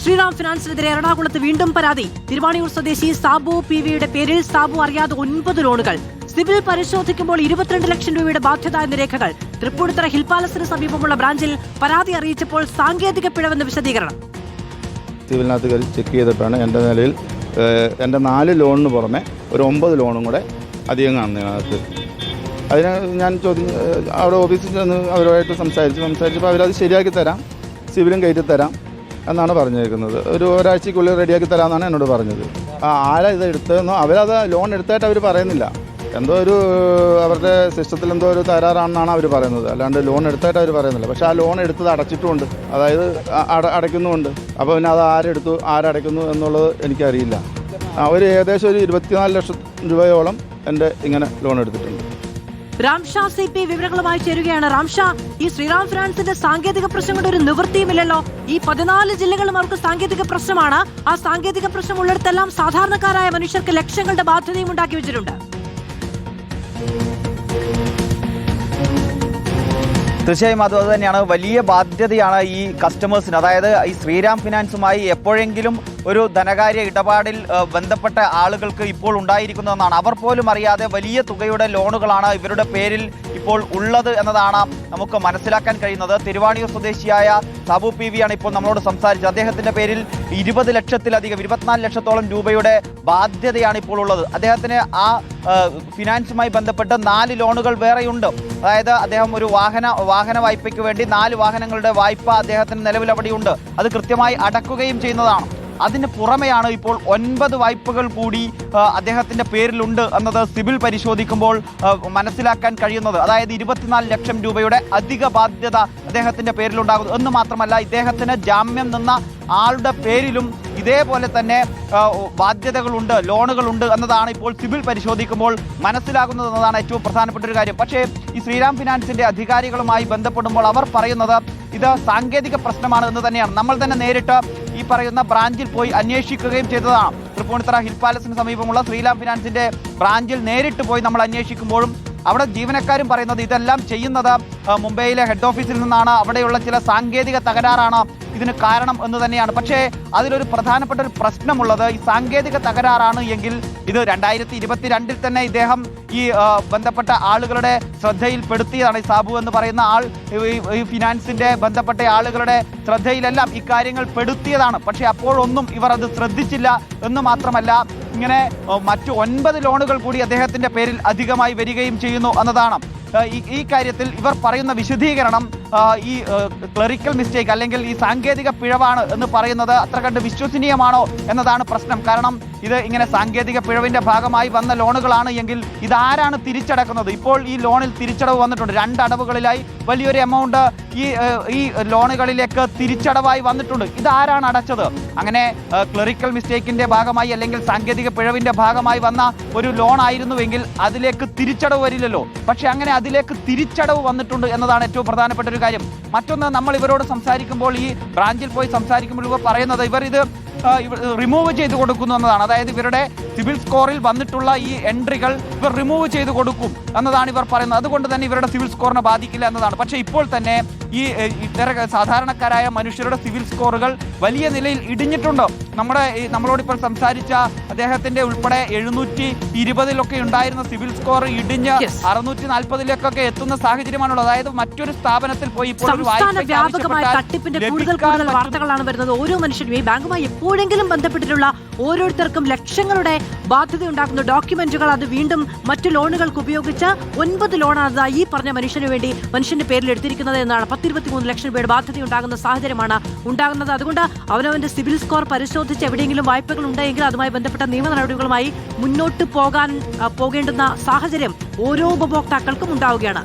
ശ്രീറാം ഫിനാൻസിനെതിരെ എറണാകുളത്ത് വീണ്ടും പരാതി. തിരുവാണിയൂർ സ്വദേശി സാബു PV പേരിൽ സാബു അറിയാതെ 9 ലോണുകൾ. സിബിൽ പരിശോധിക്കുമ്പോൾ 22 ലക്ഷം രൂപയുടെ ബാധ്യത എന്ന രേഖകൾ. തൃപ്പൂണിത്തുറ ഹിൽ പാലസിന് സമീപമുള്ള ബ്രാഞ്ചിൽ പരാതി അറിയിച്ചപ്പോൾ സാങ്കേതിക പിഴവെന്ന് വിശദീകരണം. സിവിലിനകത്ത് ചെക്ക് ചെയ്തിട്ടാണ് എൻ്റെ നിലയിൽ എൻ്റെ 4 ലോണിന് പുറമെ ഒരു 9 ലോണും കൂടെ അധികം കാണുന്നതിനകത്ത്. അതിന് ഞാൻ അവിടെ ഓഫീസിൽ ചെന്ന് അവരുമായിട്ട് സംസാരിച്ചപ്പോൾ അവരത് ശരിയാക്കി തരാം, സിവിലും കയറ്റി തരാം എന്നാണ് പറഞ്ഞിരിക്കുന്നത്. ഒരാഴ്ചക്കുള്ളിൽ റെഡിയാക്കി തരാമെന്നാണ് എന്നോട് പറഞ്ഞത്. ആരാ ഇത് എടുത്തതെന്നോ അവരത് ലോൺ എടുത്തായിട്ട് അവർ പറയുന്നില്ല. എന്തോ അവരുടെ സിസ്റ്റത്തിൽ എന്തോ ഒരു തകരാറാണെന്നാണ് അവർ പറയുന്നത്, അല്ലാണ്ട് ലോൺ എടുത്തായിട്ട് അവർ പറയുന്നില്ല. പക്ഷേ ആ ലോൺ എടുത്തത് അടച്ചിട്ടുമുണ്ട്, അതായത് അടയ്ക്കുന്നുമുണ്ട്. അപ്പോൾ പിന്നെ അത് ആരടയ്ക്കുന്നു എന്നുള്ളത് എനിക്കറിയില്ല. അവർ ഏകദേശം ഒരു 24 ലക്ഷം രൂപയോളം എൻ്റെ ഇങ്ങനെ ലോൺ എടുത്തിട്ടുണ്ട്. രാംഷാ CP വിവരങ്ങളുമായി ചേരുകയാണ്. രാംഷാ, ഈ ശ്രീറാം ഫിനാൻസിന്റെ സാങ്കേതിക പ്രശ്നങ്ങളുടെ ഒരു നിവൃത്തിയുമില്ലല്ലോ. ഈ 14 ജില്ലകളും അവർക്ക് സാങ്കേതിക പ്രശ്നമാണ്. ആ സാങ്കേതിക പ്രശ്നം ഉള്ളിടത്തെല്ലാം സാധാരണക്കാരായ മനുഷ്യർക്ക് ലക്ഷങ്ങളുടെ ബാധ്യതയും ഉണ്ടാക്കി വെച്ചിട്ടുണ്ട്. തീർച്ചയായും അത് തന്നെയാണ്. വലിയ ബാധ്യതയാണ് ഈ കസ്റ്റമേഴ്സിന്. അതായത് ഈ ശ്രീറാം ഫിനാൻസുമായി എപ്പോഴെങ്കിലും ഒരു ധനകാര്യ ഇടപാടിൽ ബന്ധപ്പെട്ട ആളുകൾക്ക് ഇപ്പോൾ ഉണ്ടായിരിക്കുന്നതെന്നാണ്. അവർ പോലും അറിയാതെ വലിയ തുകയുടെ ലോണുകളാണ് ഇവരുടെ പേരിൽ ഇപ്പോൾ ഉള്ളത് എന്നതാണ് നമുക്ക് മനസ്സിലാക്കാൻ കഴിയുന്നത്. തിരുവാണിയൂർ സ്വദേശിയായ സാബു PV ആണ് ഇപ്പോൾ നമ്മളോട് സംസാരിച്ചത്. അദ്ദേഹത്തിന്റെ പേരിൽ 20 ലക്ഷത്തിലധികം 24 ലക്ഷത്തോളം രൂപയുടെ ബാധ്യതയാണ് ഇപ്പോൾ ഉള്ളത്. അദ്ദേഹത്തിന് ആ ഫിനാൻസുമായി ബന്ധപ്പെട്ട് 4 ലോണുകൾ വേറെയുണ്ട്. അതായത് അദ്ദേഹം ഒരു വാഹന വായ്പയ്ക്ക് വേണ്ടി 4 വാഹനങ്ങളുടെ വായ്പ അദ്ദേഹത്തിന് നിലവിൽ അവിടെയുണ്ട്. അത് കൃത്യമായി അടക്കുകയും ചെയ്യുന്നതാണ്. അതിന് പുറമെയാണ് ഇപ്പോൾ 9 വായ്പകൾ കൂടി അദ്ദേഹത്തിന്റെ പേരിലുണ്ട് എന്നത് സിബിൽ പരിശോധിക്കുമ്പോൾ മനസ്സിലാക്കാൻ കഴിയുന്നത്. അതായത് 24 ലക്ഷം രൂപയുടെ അധിക ബാധ്യത അദ്ദേഹത്തിന്റെ പേരിലുണ്ടാകുന്നു എന്ന് മാത്രമല്ല, ഇദ്ദേഹത്തിന് ജാമ്യം നിന്ന ആളുടെ പേരിലും ഇതേപോലെ തന്നെ ബാധ്യതകളുണ്ട്, ലോണുകളുണ്ട് എന്നതാണ് ഇപ്പോൾ സിബിൽ പരിശോധിക്കുമ്പോൾ മനസ്സിലാകുന്നത് എന്നതാണ് ഏറ്റവും പ്രധാനപ്പെട്ട ഒരു കാര്യം. പക്ഷേ ഈ ശ്രീറാം ഫിനാൻസിന്റെ അധികാരികളുമായി ബന്ധപ്പെടുമ്പോൾ അവർ പറയുന്നത് ഇത് സാങ്കേതിക പ്രശ്നമാണ് എന്ന് തന്നെയാണ്. നമ്മൾ തന്നെ നേരിട്ട് ഈ പറയുന്ന ബ്രാഞ്ചിൽ പോയി അന്വേഷിക്കുകയും ചെയ്തതാണ്. തൃപ്പൂണിത്തുറ ഹിൽ പാലസിന് സമീപമുള്ള ശ്രീറാം ഫിനാൻസിന്റെ ബ്രാഞ്ചിൽ നേരിട്ട് പോയി നമ്മൾ അന്വേഷിക്കുമ്പോഴും അവിടെ ജീവനക്കാരും പറയുന്നത് ഇതെല്ലാം ചെയ്യുന്നത് മുംബൈയിലെ ഹെഡ് ഓഫീസിൽ നിന്നാണ്, അവിടെയുള്ള ചില സാങ്കേതിക തകരാറാണ് ഇതിന് കാരണം എന്ന് തന്നെയാണ്. പക്ഷേ അതിലൊരു പ്രധാനപ്പെട്ട ഒരു പ്രശ്നമുള്ളത്, ഈ സാങ്കേതിക തകരാറാണ് എങ്കിൽ ഇത് 2022 തന്നെ ഇദ്ദേഹം ഈ ബന്ധപ്പെട്ട ആളുകളുടെ ശ്രദ്ധയിൽപ്പെടുത്തിയതാണ്. ഈ സാബു എന്ന് പറയുന്ന ആൾ ഈ ഫിനാൻസിന്റെ ബന്ധപ്പെട്ട ആളുകളുടെ ശ്രദ്ധയിലെല്ലാം ഇക്കാര്യങ്ങൾ പെടുത്തിയതാണ്. പക്ഷേ അപ്പോഴൊന്നും ഇവർ അത് ശ്രദ്ധിച്ചില്ല എന്ന് മാത്രമല്ല, ഇങ്ങനെ മറ്റു 9 ലോണുകൾ കൂടി അദ്ദേഹത്തിന്റെ പേരിൽ അധികമായി വരികയും ചെയ്യുന്നു എന്നതാണ്. ഈ കാര്യത്തിൽ ഇവർ പറയുന്ന വിശദീകരണം ഈ ക്ലറിക്കൽ മിസ്റ്റേക്ക് അല്ലെങ്കിൽ ഈ സാങ്കേതിക പിഴവാണ് എന്ന് പറയുന്നത് അത്ര കണ്ട് വിശ്വസനീയമാണോ എന്നതാണ് പ്രശ്നം. കാരണം ഇത് ഇങ്ങനെ സാങ്കേതിക പിഴവിന്റെ ഭാഗമായി വന്ന ലോണുകളാണ് എങ്കിൽ ഇതാരാണ് തിരിച്ചടക്കുന്നത്? ഇപ്പോൾ ഈ ലോണിൽ തിരിച്ചടവ് വന്നിട്ടുണ്ട്. 2 അടവുകളിലായി വലിയൊരു എമൗണ്ട് ഈ ലോണുകളിലേക്ക് തിരിച്ചടവായി വന്നിട്ടുണ്ട്. ഇതാരാണ് അടച്ചത്? അങ്ങനെ ക്ലറിക്കൽ മിസ്റ്റേക്കിന്റെ ഭാഗമായി അല്ലെങ്കിൽ സാങ്കേതിക പിഴവിന്റെ ഭാഗമായി വന്ന ഒരു ലോൺ ആയിരുന്നുവെങ്കിൽ അതിലേക്ക് തിരിച്ചടവ് വരില്ലല്ലോ. പക്ഷെ അങ്ങനെ അതിലേക്ക് തിരിച്ചടവ് വന്നിട്ടുണ്ട് എന്നതാണ് ഏറ്റവും പ്രധാനപ്പെട്ട ഒരു കാര്യം. മറ്റൊന്ന്, നമ്മൾ ഇവരോട് സംസാരിക്കുമ്പോൾ, ഈ ബ്രാഞ്ചിൽ പോയി സംസാരിക്കുമ്പോൾ ഇവർ പറയുന്നത് ഇവർ ഇത് റിമൂവ് ചെയ്ത് കൊടുക്കുന്നു എന്നതാണ്. അതായത് ഇവരുടെ സിവിൽ സ്കോറിൽ വന്നിട്ടുള്ള ഈ എൻട്രികൾ ഇവർ റിമൂവ് ചെയ്ത് കൊടുക്കും എന്നതാണ് ഇവർ പറയുന്നത്. അതുകൊണ്ട് തന്നെ ഇവരുടെ സിവിൽ സ്കോറിനെ ബാധിക്കില്ല എന്നതാണ്. പക്ഷേ ഇപ്പോൾ തന്നെ ഈ സാധാരണക്കാരായ മനുഷ്യരുടെ സിവിൽ സ്കോറുകൾ വലിയ നിലയിൽ ഇടിഞ്ഞിട്ടുണ്ട്. നമ്മളോടിപ്പോൾ സംസാരിച്ച അദ്ദേഹത്തിന്റെ ഉൾപ്പെടെ 720 ഉണ്ടായിരുന്ന സിവിൽ സ്കോർ ഇടിഞ്ഞ് 640 എത്തുന്ന സാഹചര്യമാണുള്ളത്. അതായത് മറ്റൊരു സ്ഥാപനത്തിൽ പോയി ഇപ്പോൾ തട്ടിപ്പിന്റെ കൂടുതൽ വാർത്തകളാണ് വരുന്നത്. ഓരോ മനുഷ്യരും ഈ ബാങ്കുമായി എപ്പോഴെങ്കിലും ബന്ധപ്പെട്ടിട്ടുള്ള ഓരോരുത്തർക്കും ലക്ഷങ്ങളുടെ ബാധ്യത ഉണ്ടാക്കുന്ന ഡോക്യുമെന്റുകൾ അത് വീണ്ടും മറ്റു ലോണുകൾക്ക് ഉപയോഗിച്ച് 9 ലോണാണ് ഈ പറഞ്ഞ മനുഷ്യന്റെ പേരിൽ എടുത്തിരിക്കുന്നത് എന്നാണ്. 23 ലക്ഷം രൂപയുടെ ബാധ്യത ഉണ്ടാകുന്ന സാഹചര്യമാണ് ഉണ്ടാകുന്നത്. അതുകൊണ്ട് അവനവന്റെ സിവിൽ സ്കോർ പരിശോധിച്ച് എവിടെയെങ്കിലും വായ്പകൾ ഉണ്ടെങ്കിൽ അതുമായി ബന്ധപ്പെട്ട നിയമ നടപടികളുമായി മുന്നോട്ട് പോകേണ്ടുന്ന സാഹചര്യം ഓരോ ഉപഭോക്താക്കൾക്കും ഉണ്ടാവുകയാണ്.